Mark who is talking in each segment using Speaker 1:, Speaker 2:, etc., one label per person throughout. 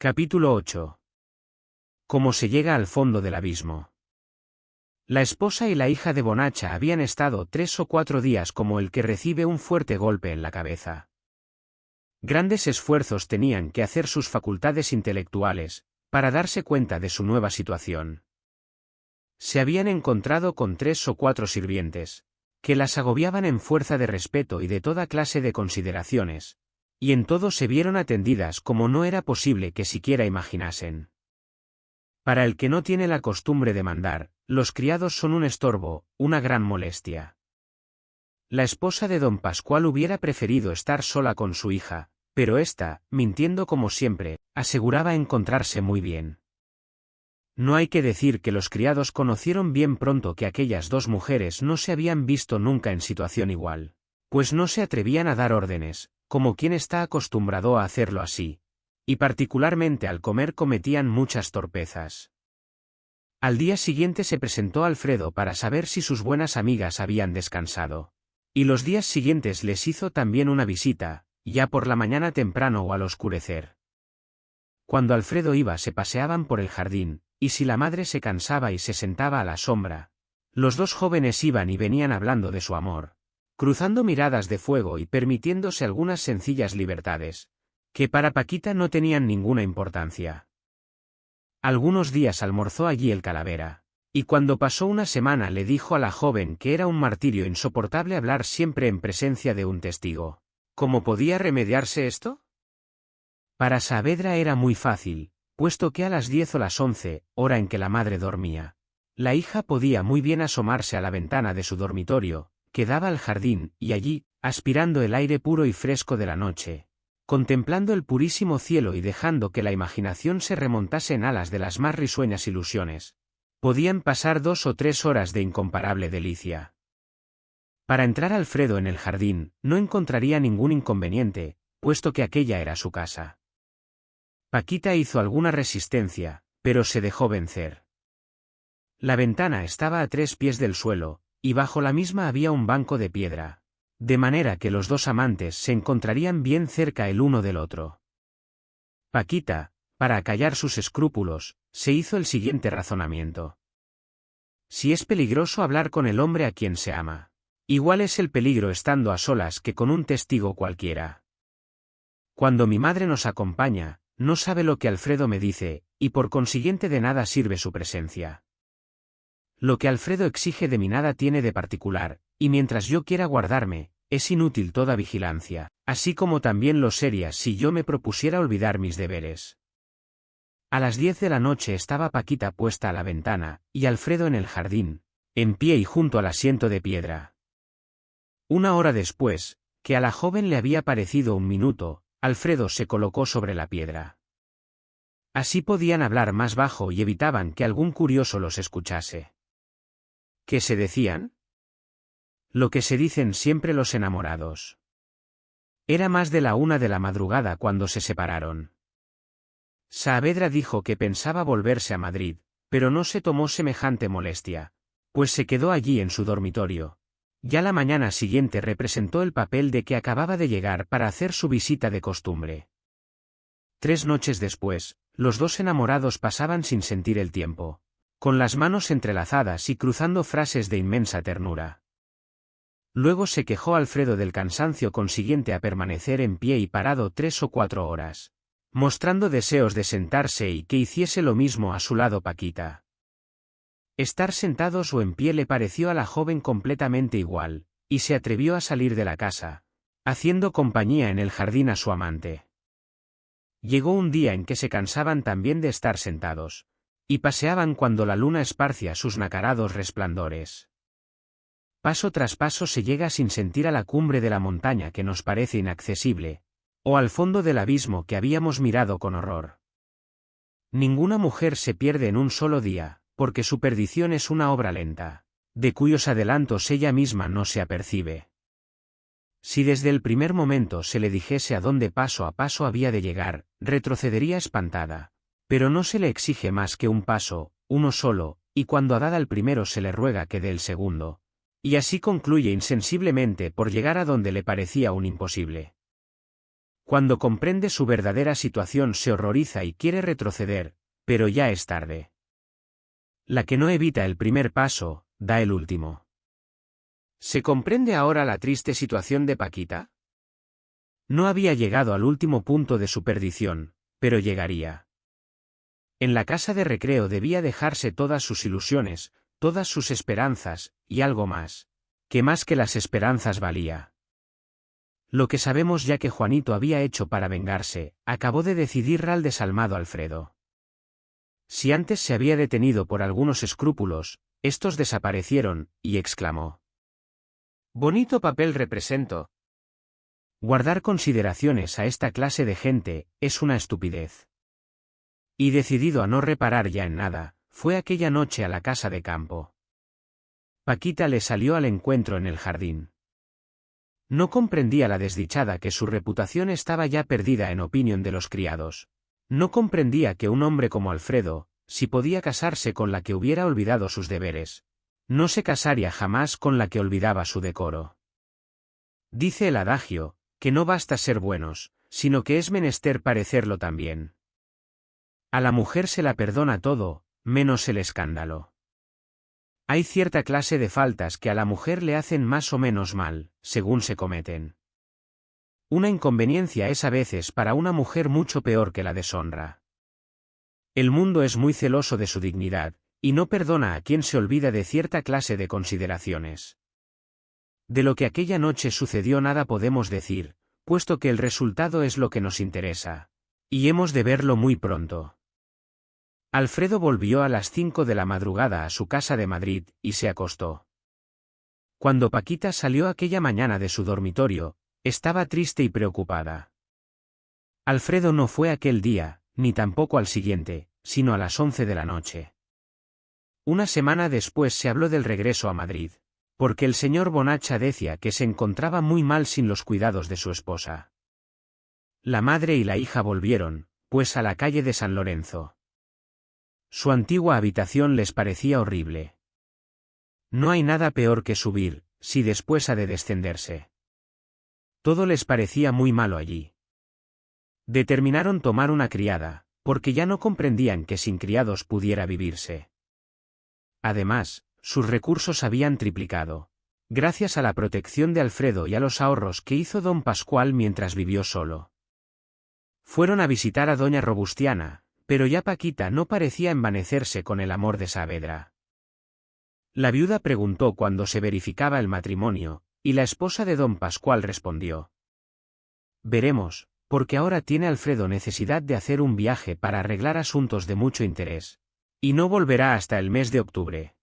Speaker 1: Capítulo 8. Cómo se llega al fondo del abismo. La esposa y la hija de Bonacha habían estado 3 o 4 días como el que recibe un fuerte golpe en la cabeza. Grandes esfuerzos tenían que hacer sus facultades intelectuales, para darse cuenta de su nueva situación. Se habían encontrado con 3 o 4 sirvientes, que las agobiaban en fuerza de respeto y de toda clase de consideraciones, y en todo se vieron atendidas como no era posible que siquiera imaginasen. Para el que no tiene la costumbre de mandar, los criados son un estorbo, una gran molestia. La esposa de don Pascual hubiera preferido estar sola con su hija, pero ésta, mintiendo como siempre, aseguraba encontrarse muy bien. No hay que decir que los criados conocieron bien pronto que aquellas dos mujeres no se habían visto nunca en situación igual, pues no se atrevían a dar órdenes, como quien está acostumbrado a hacerlo así, y particularmente al comer cometían muchas torpezas. Al día siguiente se presentó Alfredo para saber si sus buenas amigas habían descansado, y los días siguientes les hizo también una visita, ya por la mañana temprano o al oscurecer. Cuando Alfredo iba se paseaban por el jardín, y si la madre se cansaba y se sentaba a la sombra, los dos jóvenes iban y venían hablando de su amor, cruzando miradas de fuego y permitiéndose algunas sencillas libertades, que para Paquita no tenían ninguna importancia. Algunos días almorzó allí el Calavera, y cuando pasó una semana le dijo a la joven que era un martirio insoportable hablar siempre en presencia de un testigo. ¿Cómo podía remediarse esto? Para Saavedra era muy fácil, puesto que a las 10 o las 11, hora en que la madre dormía, la hija podía muy bien asomarse a la ventana de su dormitorio, que daba al jardín, y allí, aspirando el aire puro y fresco de la noche, contemplando el purísimo cielo y dejando que la imaginación se remontase en alas de las más risueñas ilusiones, podían pasar 2 o 3 horas de incomparable delicia. Para entrar Alfredo en el jardín, no encontraría ningún inconveniente, puesto que aquella era su casa. Paquita hizo alguna resistencia, pero se dejó vencer. La ventana estaba a 3 pies del suelo, y bajo la misma había un banco de piedra, de manera que los dos amantes se encontrarían bien cerca el uno del otro. Paquita, para acallar sus escrúpulos, se hizo el siguiente razonamiento. Si es peligroso hablar con el hombre a quien se ama, igual es el peligro estando a solas que con un testigo cualquiera. Cuando mi madre nos acompaña, no sabe lo que Alfredo me dice, y por consiguiente de nada sirve su presencia. Lo que Alfredo exige de mí nada tiene de particular, y mientras yo quiera guardarme, es inútil toda vigilancia, así como también lo sería si yo me propusiera olvidar mis deberes. A las 10 de la noche estaba Paquita puesta a la ventana, y Alfredo en el jardín, en pie y junto al asiento de piedra. Una hora después, que a la joven le había parecido un minuto, Alfredo se colocó sobre la piedra. Así podían hablar más bajo y evitaban que algún curioso los escuchase. ¿Qué se decían? Lo que se dicen siempre los enamorados. Era más de la 1 de la madrugada cuando se separaron. Saavedra dijo que pensaba volverse a Madrid, pero no se tomó semejante molestia, pues se quedó allí en su dormitorio. Ya la mañana siguiente representó el papel de que acababa de llegar para hacer su visita de costumbre. 3 noches después, los dos enamorados pasaban sin sentir el tiempo, con las manos entrelazadas y cruzando frases de inmensa ternura. Luego se quejó Alfredo del cansancio consiguiente a permanecer en pie y parado 3 o 4 horas, mostrando deseos de sentarse y que hiciese lo mismo a su lado Paquita. Estar sentados o en pie le pareció a la joven completamente igual, y se atrevió a salir de la casa, haciendo compañía en el jardín a su amante. Llegó un día en que se cansaban también de estar sentados, y paseaban cuando la luna esparcia sus nacarados resplandores. Paso tras paso se llega sin sentir a la cumbre de la montaña que nos parece inaccesible, o al fondo del abismo que habíamos mirado con horror. Ninguna mujer se pierde en un solo día, porque su perdición es una obra lenta, de cuyos adelantos ella misma no se apercibe. Si desde el primer momento se le dijese a dónde paso a paso había de llegar, retrocedería espantada, pero no se le exige más que un paso, uno solo, y cuando ha dado el primero se le ruega que dé el segundo, y así concluye insensiblemente por llegar a donde le parecía un imposible. Cuando comprende su verdadera situación se horroriza y quiere retroceder, pero ya es tarde. La que no evita el primer paso, da el último. ¿Se comprende ahora la triste situación de Paquita? No había llegado al último punto de su perdición, pero llegaría. En la casa de recreo debía dejarse todas sus ilusiones, todas sus esperanzas, y algo más, que más que las esperanzas valía. Lo que sabemos ya que Juanito había hecho para vengarse, acabó de decidir al desalmado Alfredo. Si antes se había detenido por algunos escrúpulos, estos desaparecieron, y exclamó: «Bonito papel represento». Guardar consideraciones a esta clase de gente es una estupidez. Y decidido a no reparar ya en nada, fue aquella noche a la casa de campo. Paquita le salió al encuentro en el jardín. No comprendía la desdichada que su reputación estaba ya perdida en opinión de los criados. No comprendía que un hombre como Alfredo, si podía casarse con la que hubiera olvidado sus deberes, no se casaría jamás con la que olvidaba su decoro. Dice el adagio, que no basta ser buenos, sino que es menester parecerlo también. A la mujer se la perdona todo, menos el escándalo. Hay cierta clase de faltas que a la mujer le hacen más o menos mal, según se cometen. Una inconveniencia es a veces para una mujer mucho peor que la deshonra. El mundo es muy celoso de su dignidad, y no perdona a quien se olvida de cierta clase de consideraciones. De lo que aquella noche sucedió nada podemos decir, puesto que el resultado es lo que nos interesa. Y hemos de verlo muy pronto. Alfredo volvió a las 5 de la madrugada a su casa de Madrid, y se acostó. Cuando Paquita salió aquella mañana de su dormitorio, estaba triste y preocupada. Alfredo no fue aquel día, ni tampoco al siguiente, sino a las 11 de la noche. Una semana después se habló del regreso a Madrid, porque el señor Bonacha decía que se encontraba muy mal sin los cuidados de su esposa. La madre y la hija volvieron, pues a la calle de San Lorenzo. Su antigua habitación les parecía horrible. No hay nada peor que subir, si después ha de descenderse. Todo les parecía muy malo allí. Determinaron tomar una criada, porque ya no comprendían que sin criados pudiera vivirse. Además, sus recursos habían triplicado, gracias a la protección de Alfredo y a los ahorros que hizo don Pascual mientras vivió solo. Fueron a visitar a doña Robustiana, pero ya Paquita no parecía envanecerse con el amor de Saavedra. La viuda preguntó cuándo se verificaba el matrimonio, y la esposa de don Pascual respondió: «Veremos, porque ahora tiene Alfredo necesidad de hacer un viaje para arreglar asuntos de mucho interés, y no volverá hasta el mes de octubre».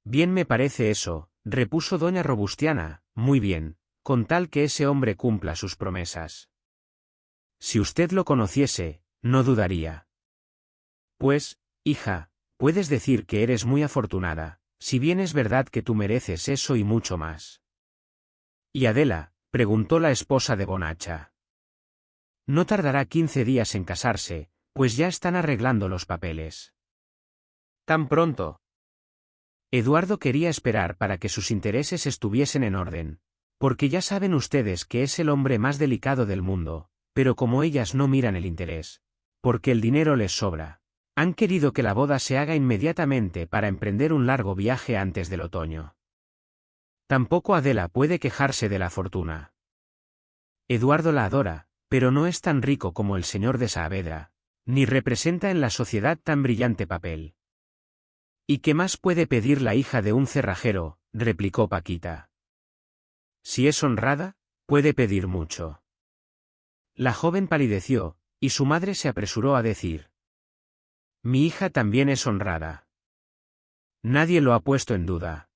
Speaker 1: «Bien me parece eso», repuso doña Robustiana, «muy bien, con tal que ese hombre cumpla sus promesas. Si usted lo conociese, no dudaría». «Pues, hija, puedes decir que eres muy afortunada, si bien es verdad que tú mereces eso y mucho más». «¿Y Adela?», preguntó la esposa de Bonacha. «No tardará 15 días en casarse, pues ya están arreglando los papeles». «¿Tan pronto?». Eduardo quería esperar para que sus intereses estuviesen en orden, porque ya saben ustedes que es el hombre más delicado del mundo, pero como ellas no miran el interés, porque el dinero les sobra, han querido que la boda se haga inmediatamente para emprender un largo viaje antes del otoño. Tampoco Adela puede quejarse de la fortuna. Eduardo la adora, pero no es tan rico como el señor de Saavedra, ni representa en la sociedad tan brillante papel. «¿Y qué más puede pedir la hija de un cerrajero?», replicó Paquita. «Si es honrada, puede pedir mucho». La joven palideció, y su madre se apresuró a decir: «Mi hija también es honrada. Nadie lo ha puesto en duda.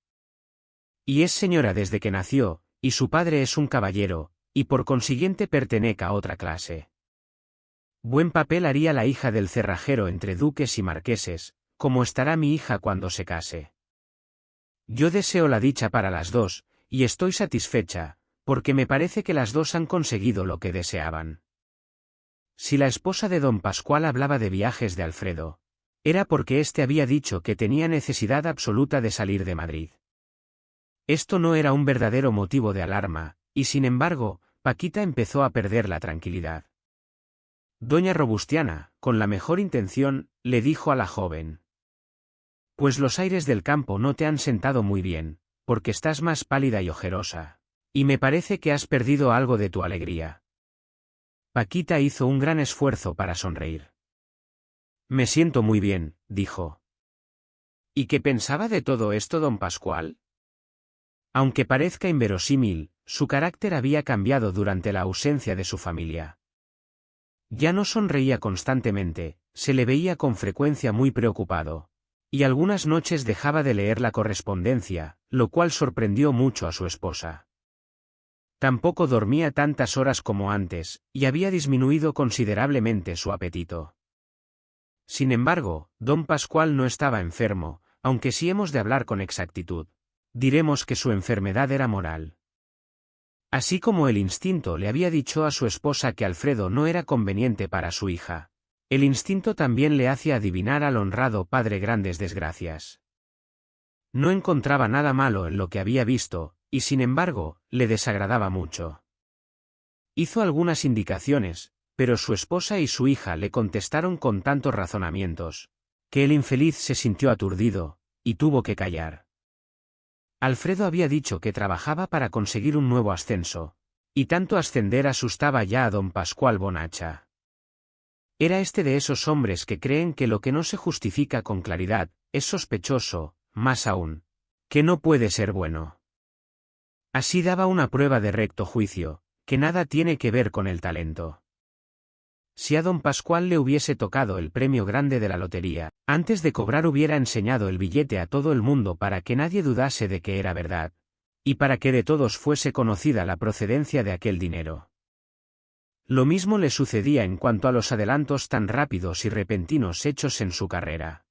Speaker 1: Y es señora desde que nació, y su padre es un caballero, y por consiguiente pertenece a otra clase. Buen papel haría la hija del cerrajero entre duques y marqueses, como estará mi hija cuando se case. Yo deseo la dicha para las dos, y estoy satisfecha, porque me parece que las dos han conseguido lo que deseaban». Si la esposa de don Pascual hablaba de viajes de Alfredo, era porque éste había dicho que tenía necesidad absoluta de salir de Madrid. Esto no era un verdadero motivo de alarma, y sin embargo, Paquita empezó a perder la tranquilidad. Doña Robustiana, con la mejor intención, le dijo a la joven: «Pues los aires del campo no te han sentado muy bien, porque estás más pálida y ojerosa. Y me parece que has perdido algo de tu alegría». Paquita hizo un gran esfuerzo para sonreír. «Me siento muy bien», dijo. ¿Y qué pensaba de todo esto don Pascual? Aunque parezca inverosímil, su carácter había cambiado durante la ausencia de su familia. Ya no sonreía constantemente, se le veía con frecuencia muy preocupado. Y algunas noches dejaba de leer la correspondencia, lo cual sorprendió mucho a su esposa. Tampoco dormía tantas horas como antes, y había disminuido considerablemente su apetito. Sin embargo, don Pascual no estaba enfermo, aunque si hemos de hablar con exactitud, diremos que su enfermedad era moral. Así como el instinto le había dicho a su esposa que Alfredo no era conveniente para su hija, el instinto también le hacía adivinar al honrado padre grandes desgracias. No encontraba nada malo en lo que había visto, y sin embargo, le desagradaba mucho. Hizo algunas indicaciones, pero su esposa y su hija le contestaron con tantos razonamientos, que el infeliz se sintió aturdido, y tuvo que callar. Alfredo había dicho que trabajaba para conseguir un nuevo ascenso, y tanto ascender asustaba ya a don Pascual Bonacha. Era este de esos hombres que creen que lo que no se justifica con claridad, es sospechoso, más aún, que no puede ser bueno. Así daba una prueba de recto juicio, que nada tiene que ver con el talento. Si a don Pascual le hubiese tocado el premio grande de la lotería, antes de cobrar hubiera enseñado el billete a todo el mundo para que nadie dudase de que era verdad, y para que de todos fuese conocida la procedencia de aquel dinero. Lo mismo le sucedía en cuanto a los adelantos tan rápidos y repentinos hechos en su carrera.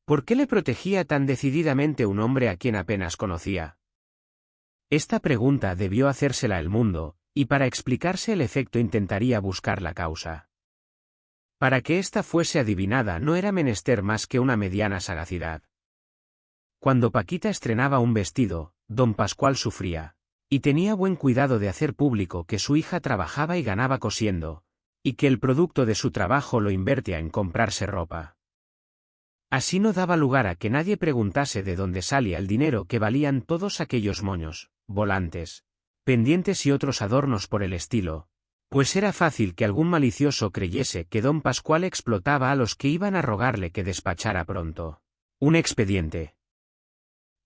Speaker 1: ¿Por qué le protegía tan decididamente un hombre a quien apenas conocía? Esta pregunta debió hacérsela el mundo, y para explicarse el efecto intentaría buscar la causa. Para que ésta fuese adivinada no era menester más que una mediana sagacidad. Cuando Paquita estrenaba un vestido, don Pascual sufría, y tenía buen cuidado de hacer público que su hija trabajaba y ganaba cosiendo, y que el producto de su trabajo lo invertía en comprarse ropa. Así no daba lugar a que nadie preguntase de dónde salía el dinero que valían todos aquellos moños, volantes, pendientes y otros adornos por el estilo, pues era fácil que algún malicioso creyese que don Pascual explotaba a los que iban a rogarle que despachara pronto un expediente.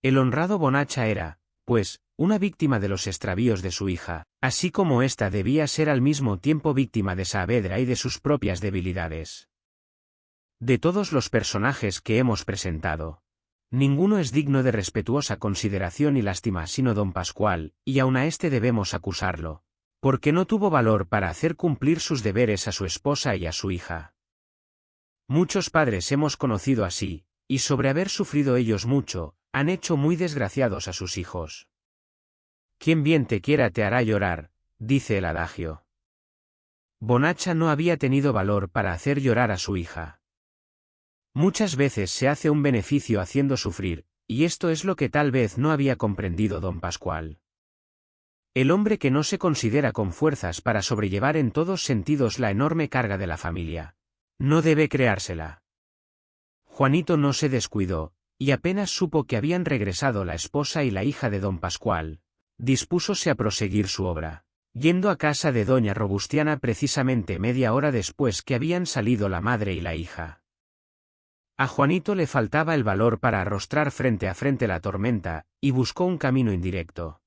Speaker 1: El honrado Bonacha era, pues, una víctima de los extravíos de su hija, así como ésta debía ser al mismo tiempo víctima de Saavedra y de sus propias debilidades. De todos los personajes que hemos presentado, ninguno es digno de respetuosa consideración y lástima sino don Pascual, y aun a éste debemos acusarlo, porque no tuvo valor para hacer cumplir sus deberes a su esposa y a su hija. Muchos padres hemos conocido así, y sobre haber sufrido ellos mucho, han hecho muy desgraciados a sus hijos. Quien bien te quiera te hará llorar, dice el adagio. Bonacha no había tenido valor para hacer llorar a su hija. Muchas veces se hace un beneficio haciendo sufrir, y esto es lo que tal vez no había comprendido don Pascual. El hombre que no se considera con fuerzas para sobrellevar en todos sentidos la enorme carga de la familia, no debe creársela. Juanito no se descuidó, y apenas supo que habían regresado la esposa y la hija de don Pascual, dispúsose a proseguir su obra, yendo a casa de doña Robustiana precisamente media hora después que habían salido la madre y la hija. A Juanito le faltaba el valor para arrostrar frente a frente la tormenta, y buscó un camino indirecto.